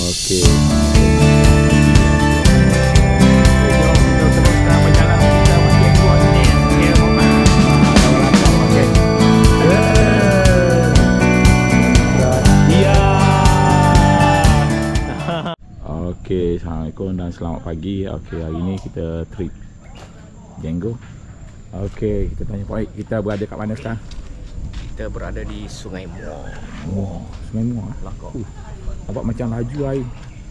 Okey. Okey, Assalamualaikum dan selamat pagi. Okey, hari ni kita trip Jenggo. Okey, kita tanya Pak, kita berada kat mana sekarang? Kita berada di Sungai Muar. Oh, Sungai Muar. Kelakar. Nampak macam laju air.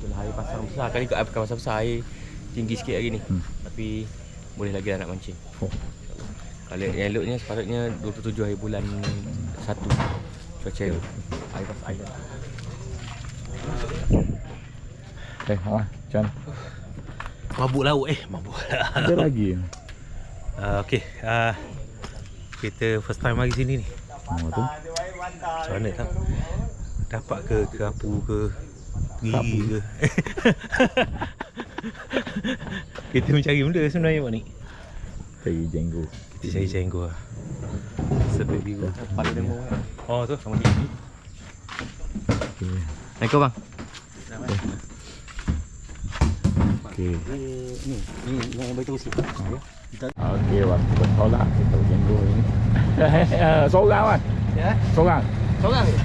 Itulah air pasar besar. Kali kat bukan pasar besar, air tinggi sikit hari ni. Tapi boleh lagi lah nak mancing. Oh. Kalau yang eloknya sepatutnya 27 hari bulan 1. Cuaca elok. Air pasar air. Macam mana? Mabuk laut mabuk. Ada lagi. Okey. Kita first time lagi sini ni. Oh tu. Macam mana tak? Dapat ke kerapu ke gigi ke? Kita mencari benda sebenarnya Pak ni. Cari Jenggo. Kita cari jenggo lah. Sebab biru. Pada demo kan? Oh tu sama dia. Okey. Assalamualaikum bang. Okey. Ni yang baik terus ni. Okey, waktu bertolak kita Jenggo ini. Seorang kan? Ya? Seorang. Seorang ke?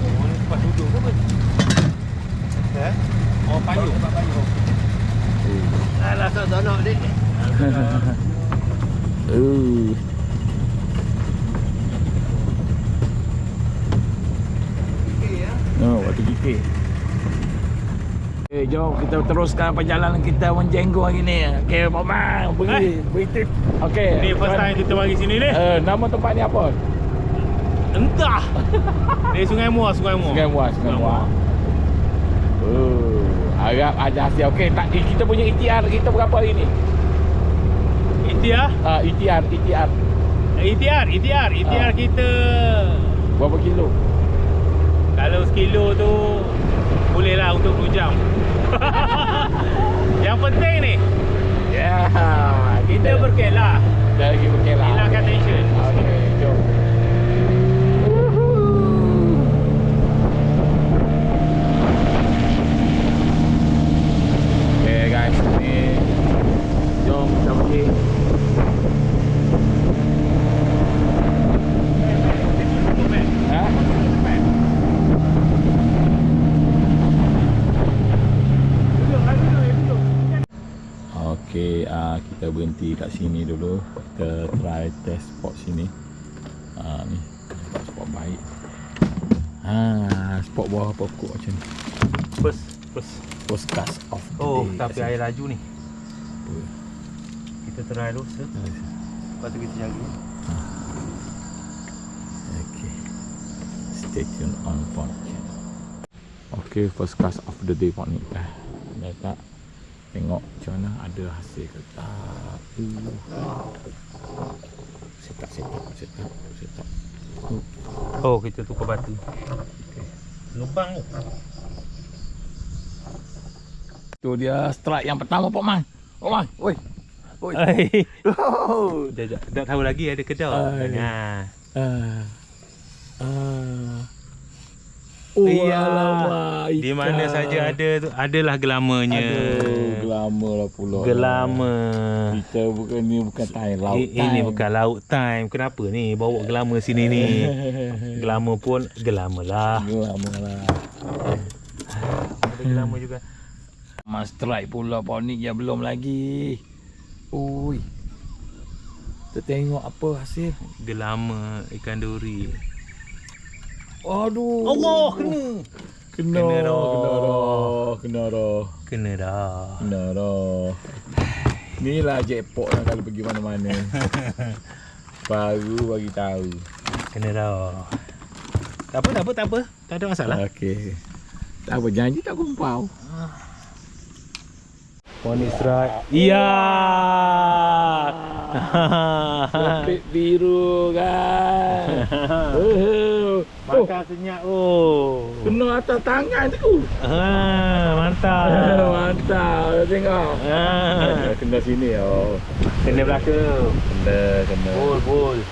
Oh, ni tempat duduk ke apa? Ya? Oh, payung. Tempat payung. Alah, tak nak dek. No, waktu GK. Okay, jom kita teruskan perjalanan kita menjenggo hari ni. Okay, Pak Man, pergi trip. Okay. Ni first time kita mari sini ni. Nama tempat ni apa? Entah. Ni Sungai Muar, Sungai Muar. Sungai Muar. Harap ada hasil. Okay, tak, kita punya ETR kita berapa hari ni? ETR? ETR kita Berapa kilo? kalau sekilo tu boleh lah untuk 2 jam. Yang penting ni Ya, kita berkelah. dah lagi berkelah. Hilangkan tension. Okay, jom. Okay guys, ni jom kita pergi. Ha? Okey, kita berhenti kat sini dulu. Kita try test spot sini. Ni spot baik. Spot bawah pokok macam ni. Postcast of the Oh, day. tapi air laju ni. Kita try dulu. Lepas tu kita jaga. Okay. Stay tuned on Port. Okay, first cast of the day Port ni. Dah tak? Tengok macam mana, ada hasil ke tak. Set up. Oh, kita tukar batu. Lubang tu. Tu dia strike yang pertama Pak Man. Pak Man, oi. Dah tahu lagi ada kedai. Oh, iya. alamak, Di mana saja ada tu adalah gelamanya. Aduh, gelama lah pula. Gelama. Kita bukan time laut time. Ini bukan laut time. Kenapa ni bawa gelama sini ni? Gelama pun gelama lah. Gelama lah. Ada gelama juga. Mas strike pula ponik yang belum lagi. Oi. Kita tengok apa hasil. Gelama ikan duri. Aduh. Allah, kena. Kena dah. Inilah jackpot lah kalau pergi mana-mana. Baru bagi tahu. Kena dah. Tak apa. Tak ada masalah. Okey. Tak apa, janji tak kumpau. Poni strike. Iya. Topik biru kan. Makan senyap Kena atas tangan tu. Mantap. Mantap. Tengok. Kena sini Kena belakang. Kena. Bol.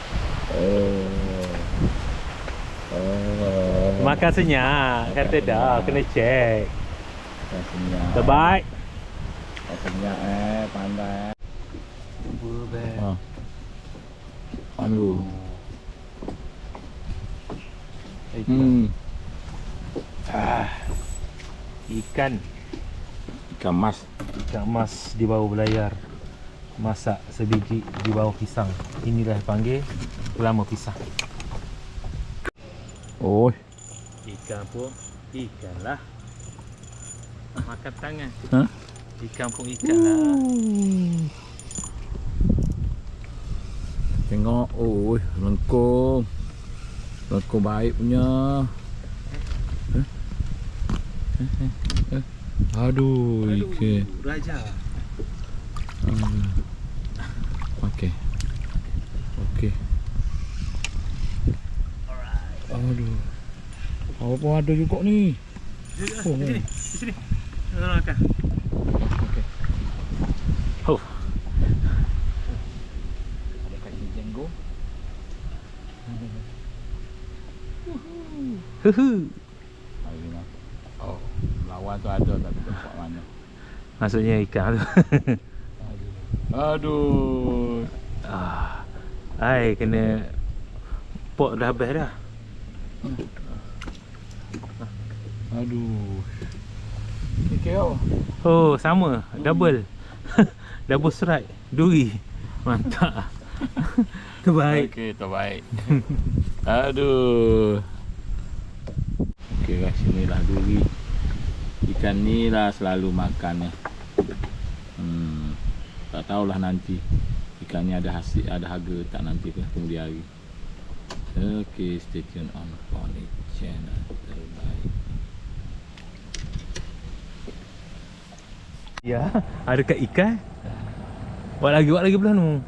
Makan senyap. Kata dah, kena check. Makan senyap. Terbaik. Makan senyap pandai. Ha. Aduh. Ikan Ikan mas. Ikan emas di bawah belayar. Masak sebiji di bawah pisang. Inilah panggil gelama pisang. Oh. Ikan pun ikan lah. Makan tangan. Ha? Ikan pun ikan lah. Tengok. Oh, lengkung. Lengkung baik punya. Aduh, ikan. Raja. Okey. Okey. Aduh. Apa ada juga ni? Oh, di sini. Tolong makan. Okey. Oh. Ada kaki jenggo. Oh, lawan tu ada tapi tempat mana? Maksudnya ikan tu. Aduh. Ai kena pok dah habis dah. Aduh. Ni kau. Oh, sama. Double. Double strike. Duri. Mantap. Terbaik. Okey, terbaik. Aduh. Okey guys, inilah duri. Ikan ni lah selalu makan ni. Tak tahulah nanti ikan ni ada hasil, ada harga tak nanti ke kemudian hari. Okey, stay tune on Pony Channel. Terbaik. Ya, ada kat ikan. Buat lagi belah tu.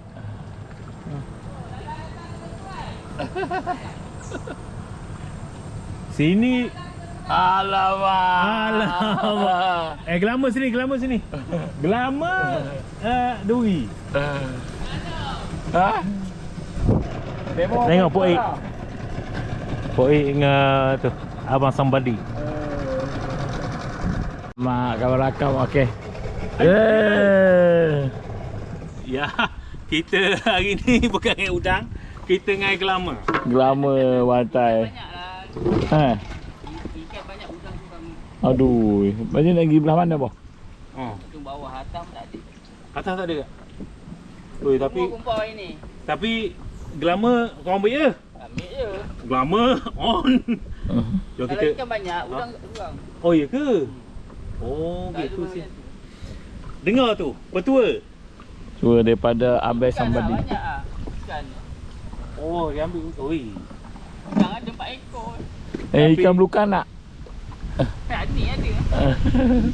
Sini. Alamak. Gelama sini. Gelama duri. Ha? Tengok Pok Ik. Pok Ik dengan tu Abang Somebody. Mak kawan rakam okey. Ya, kita hari ni bukan dengan udang, kita dengan gelama. Gelama pantai. Ha. Ikan banyak udang kurang. Aduh, banyak nak pergi belah mana boh? Itu bawah hatam tak ada. Atas tak ada tak? Oi, Kumpul ini. tapi gelama kau ambil je. Ambil je. Gelama on. Jom Kalau kita. ikan banyak, udang kurang. Oh ya ke? Oh, gitu sih. Dengar tu, petua. Cuma daripada Abang Ikan Somebody. lah, banyak ah. Ikan. Oh, dia ambil. Oi. Udang ada 4 ekor. Ikan belukan nak? Tak ni ada.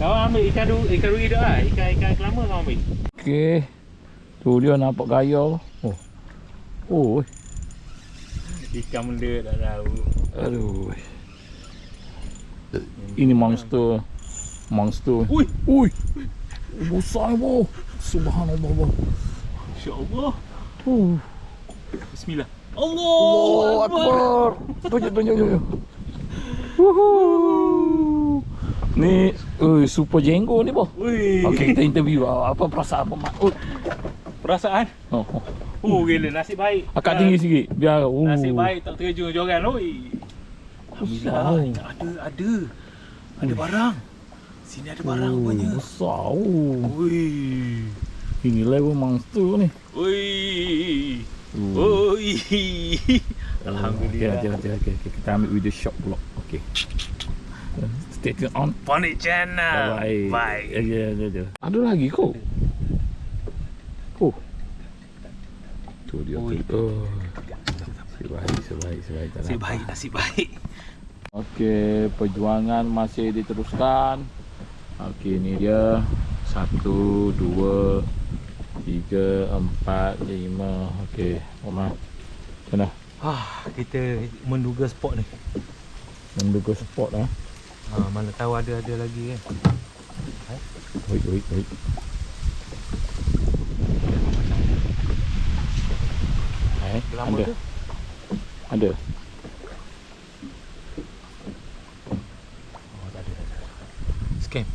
Kau ambil ikan ruri dah ah. Ikan gelama kau ambil. Okey. Tu dia nampak gaya. Oh. Oh. Ikan benda tak tahu. Aduh. Ini monster. Monster. Ui. Ui. Besar boh. Subhanallah boh. Insya-Allah. Bismillah. Allahu Akbar. Tunjuk. Wuhu. Ni, super jenggo ni boh. Ui. Okey, kita interview. Apa perasaan Mak? Perasaan? Gila nasib baik. Akak tinggi sikit biar. Nasib baik tak terjun joran. Oi. Alhamdulillah. Ada barang. Sini ada barang rupanya. Besar. Ui. Ini level monster ni. Ui. Alhamdulillah. Okey. Kita ambil video shot pula. Okey. Stay tune on Pony Channel. Bye. Ya. Ada lagi kok. Tu dia tu. Sebaik. Nasib baik. Okey, perjuangan masih diteruskan. Okey, ni dia 1 2 3 4 5. Okey, Omar. Mana? Kita menduga spot ni. Menduga spot ah. Mana tahu ada lagi kan. Wait. Gelama tu. Ada. camp.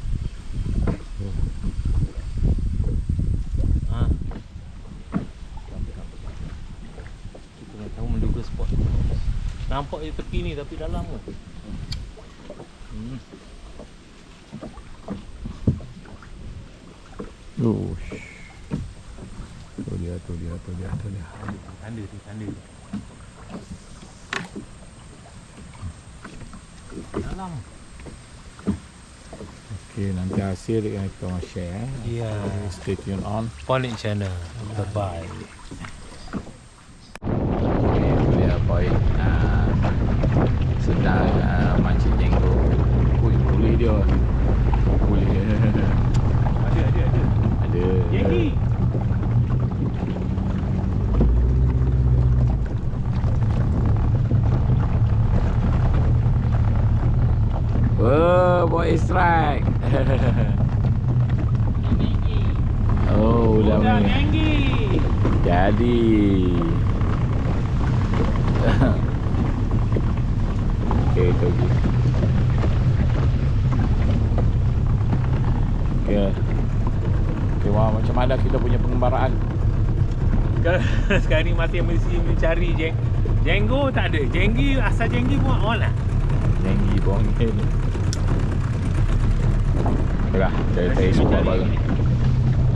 Kita nak tahu menduga spot. Nampak di tepi ni tapi dalam pun. Ush. Tu dia. Tanda tu. Dalam. Okay, nanti hasil kita orang share. Ya. Stay tune on. Ponik channel. Bye-bye. Okay, boleh boy. Sedang mancing jenggot. Boleh dia. Boleh. Ada. Jenggi. Oh, boy strike. Oh, Udah dah ni. Jenggi. Jadi. Okay, tu je. Okay. Okay, wah, macam mana kita punya pengembaraan? Sekarang ni masih mencari jenggo tak ada. Jenggi, asal jenggi pun on lah. Tinggi pun ni. Tengah, cari spot baru.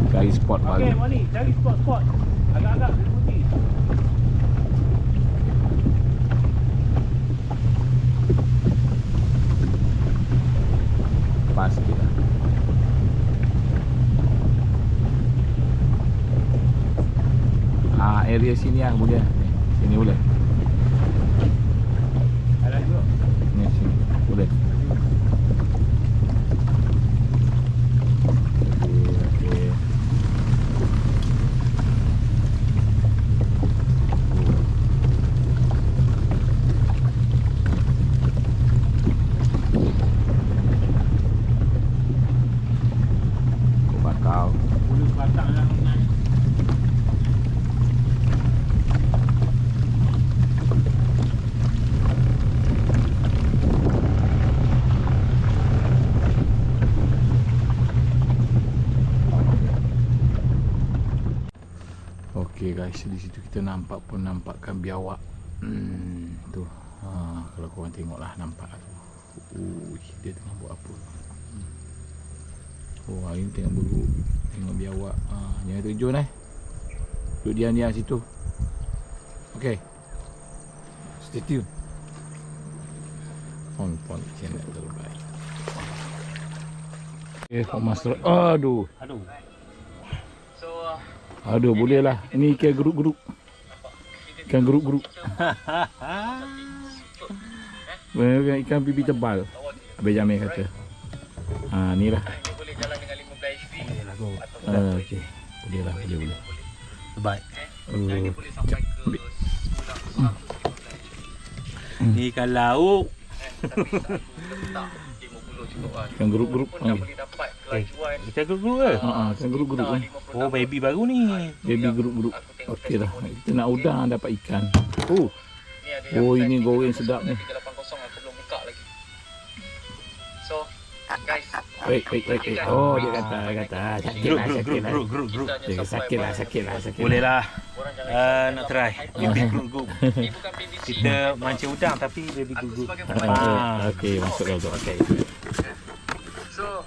Cari spot baru. Okey, Moni, cari spot. Agak-agak dia putih. Pas sikit lah. Area sini lah boleh. Sini boleh. Ada juga. Ni sini boleh. Okey. Bakau. Bulu batang lah. Okey guys, di situ kita nampakkan biawak. Tu. Kalau korang tengoklah nampak tu. Dia tengah buat apa? Oh, hari ni tengok buruk. Tengok biawak. Jangan terjun duduk diam-diam situ. Okey. Stay tune. Pon channel terbaik. Okay, Master. Aduh. Aduh, boleh lah. Ini ikan geruk-geruk. Ikan geruk-geruk. Ikan pipi tebal. Abang Jamil kata. Ni lah. Boleh jalan dengan 15 HP. Okey. Boleh lah, boleh. Baik. Boleh sampai ke Ni ikan lauk. tapi tak 50 cukup lah. Ikan geruk-geruk. Pun dah boleh dapat kelajuan Ikan geruk ke? Ikan geruk-geruk. Oh, baby baru ni. Baby geruk-geruk. Okey lah. Kita nak udang dapat ikan. ni ada Oh, yang ini size goreng sedap ni. 380 aku belum buka lagi. So guys, Wait. Oh, dia kata. Sakit lah. Geruk. Dia sakit lah. Boleh lah. korang jangan Nak try. Baby geruk. ni bukan PVC. Kita mancing udang tapi baby Aku geruk. sebagai pemancing. Okey, masuk dalam tu. Okey. So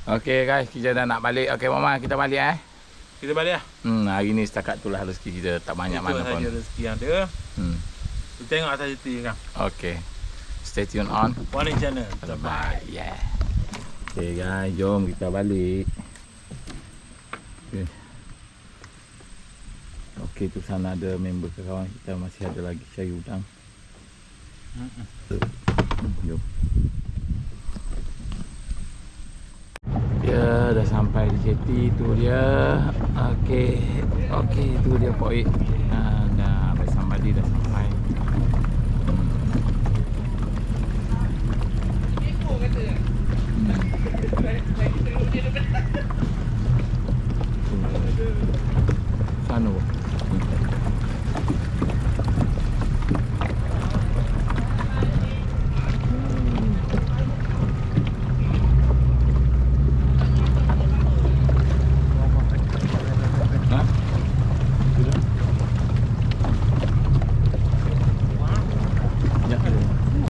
Okey guys, kita dah nak balik. Okey Mama, kita balik Kita balik lah. Hari ni setakat itulah rezeki kita, tak banyak mana pun. Itu saja rezeki yang ada. Kita tengok atas itu je kan. Okey. Stay tune on. Ponik channel. Bye. Yeah. Okey guys, jom kita balik. Okey, tu sana ada member kawan kita, masih ada lagi cari udang. Jom. Ya, dah sampai di jeti tu dia. Okey, tu dia point. Dah sampai dah sampai.